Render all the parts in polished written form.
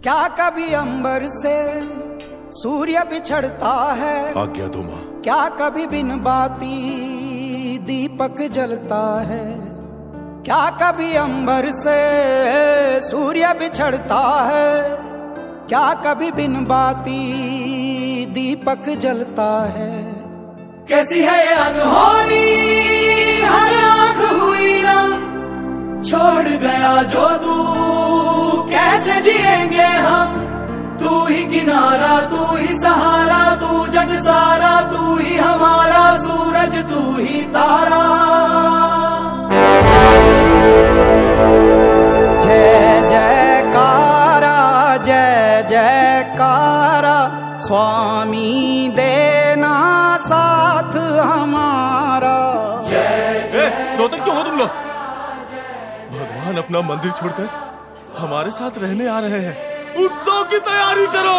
क्या कभी अंबर से सूर्य बिछड़ता है? आज्ञा दो मां। क्या कभी बिन बाती दीपक जलता है? क्या कभी अंबर से सूर्य बिछड़ता है? क्या कभी बिन बाती दीपक जलता है? कैसी है ये अनहोनी हर आंख हुई नम, छोड़ गया जो तू कैसे जिएंगे हम? तू ही किनारा, तू ही सहारा, तू जग सारा, तू ही हमारा सूरज, तू ही तारा। जय जयकारा, जय जयकारा, स्वामी देना साथ हमारा। रोते क्यों हो तुम लोग? भगवान अपना मंदिर छोड़कर हमारे साथ रहने आ रहे हैं। उत्सव की तैयारी करो।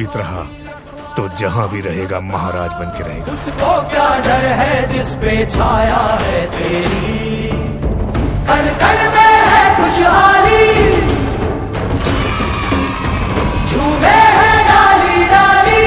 जीवित रहा तो जहां भी रहेगा महाराज बन के रहेगा। उसको क्या डर है जिस पे छाया है तेरी, कण कण में है खुशहाली, झूमे है डाली डाली।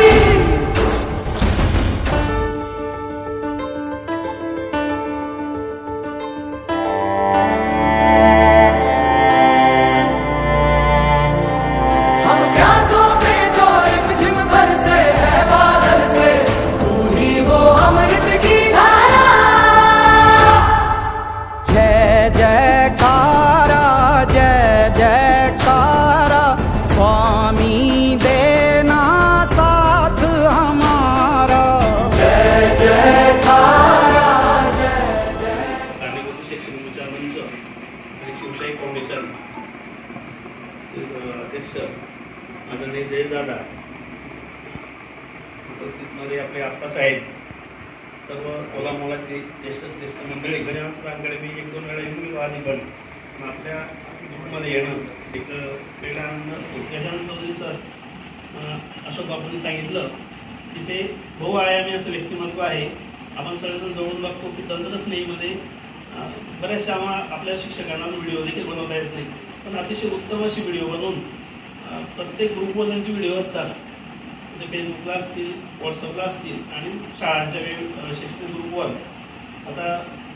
आदरणीय जयदादा, उपस्थित मध्ये आपले आप्पासाहेब, सर्व ओलामोलाची ज्येष्ठ मंडळी, गणेशांकडे मी 1-2 वेळा येऊन आधी पण आपल्या ग्रुपमध्ये येणं एक वेगळा आनंद असतो. गजानन चौधरी सर, अशोक बापूंनी सांगितलं की ते बहुआयामी असं व्यक्तिमत्व आहे. आपण सगळेजण जवळून बघतो की तंत्रस्नेहीमध्ये बऱ्याचशा आपल्या शिक्षकांना व्हिडिओ देखील बनवता येत नाही, पण अतिशय उत्तम अशी व्हिडिओ बनवून प्रत्येक ग्रुपवर त्यांचे व्हिडिओ असतात. ते फेसबुकला असतील, व्हॉट्सअपला असतील आणि शाळांच्या शैक्षणिक ग्रुपवर. आता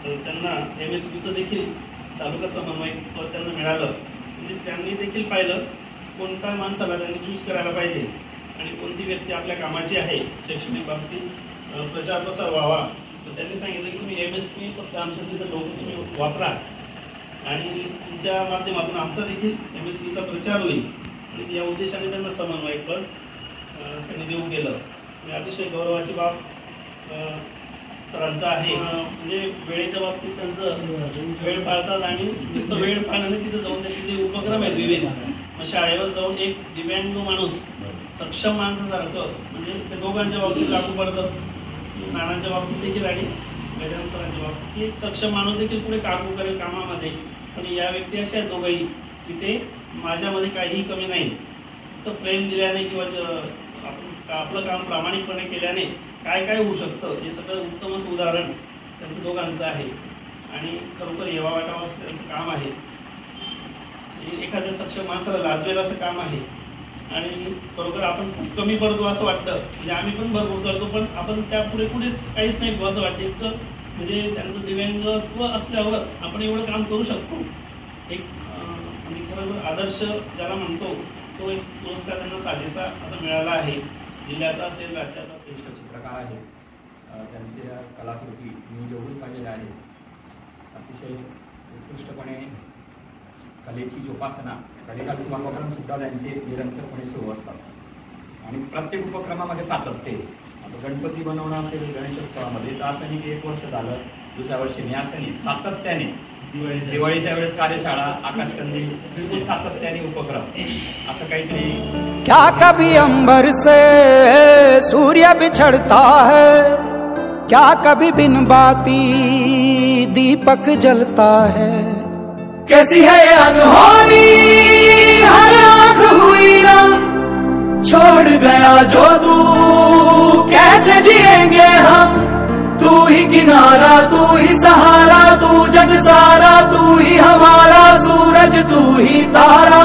त्यांना MSPचं देखील तालुका समन्वयक पद त्यांना मिळालं. म्हणजे त्यांनी देखील पाहिलं कोणत्या माणसाला त्यांनी चूज करायला पाहिजे आणि कोणती व्यक्ती आपल्या कामाची आहे शैक्षणिक बाबतीत प्रचार प्रसार व्हावा. तर त्यांनी सांगितलं की तुम्ही MSP फक्त आमच्या तिथं लोक तुम्ही वापरा आणि तुमच्या माध्यमातून आमचा देखील MSPचा प्रचार होईल. आणि या उद्देशाने त्यांना समन्वयक पद त्यांनी देऊ केलं. म्हणजे अतिशय गौरवाची बाब सरांचा आहे. म्हणजे वेळेच्या बाबतीत त्यांचं वेळ पाळतात आणि नुसतं वेळ पाळण्याने तिथं जाऊन त्यांचे जे उपक्रम आहेत विविध, मग शाळेवर जाऊन एक दिव्यांग माणूस सक्षम माणसासारखं, म्हणजे ते दोघांच्या बाबतीत लागू पडतं, नानांच्या बाबतीत देखील आणि गजानन सरांच्या बाबतीत, की एक सक्षम माणूस देखील पुढे काबू करेल कामामध्ये. पण या व्यक्ती अशा आहेत दोघंही की ते माझ्यामध्ये काहीही कमी नाही, तर प्रेम दिल्याने किंवा आपलं काम प्रामाणिकपणे केल्याने काय काय होऊ शकतं हे सगळं उत्तम असं उदाहरण त्यांचं दोघांचं आहे. आणि खरोखर येवा वाटावं असं त्यांचं काम आहे. एखाद्या सक्षम माणसाला लाजवेल असं काम आहे. आणि खरोखर आपण खूप कमी पडतो असं वाटतं. म्हणजे आम्ही पण भरपूर करतो, पण आपण त्यापुढे कुठेच काहीच नाही असं वाटतं. इतकं म्हणजे त्यांचं दिव्यांगत्व असल्यावर आपण एवढं काम करू शकतो. एक आणि खरोखर आदर्श ज्याला म्हणतो तो एक पुरस्कार त्यांना साजेसा असा मिळाला आहे. जिल्ह्याचा असेल, राज्याचा असेल. चित्रकार आहे, त्यांच्या कलाकृती मी जेवढीच पाहिलेल्या आहेत. अतिशय उत्कृष्टपणे कलेची जोपासना, कलेचा उपक्रमसुद्धा त्यांचे निरंतरपणे सुरू असतात आणि प्रत्येक उपक्रमामध्ये सातत्य. आता गणपती बनवणं असेल गणेशोत्सवामध्ये तर असं नाही की 1 वर्ष झालं, दुसऱ्या वर्षी नाही, असं नाही, सातत्याने. दिवाळीच्या वेळेस कार्यशाळा, आकाशकंदील, बिलकुल सातत्याने उपक्रम असं काहीतरी. क्या कभी अंबर से सूर्य बिछड़ता है, क्या कभी बिन बाती दीपक जलता है, कैसी है ये अनहोनी हर आँख हुई नम, छोड़ गया जो तू कैसे जिएंगे हम, तू ही किनारा तू ही सहारा, तू जग सारा, तू ही हमारा सूरज तू ही तारा।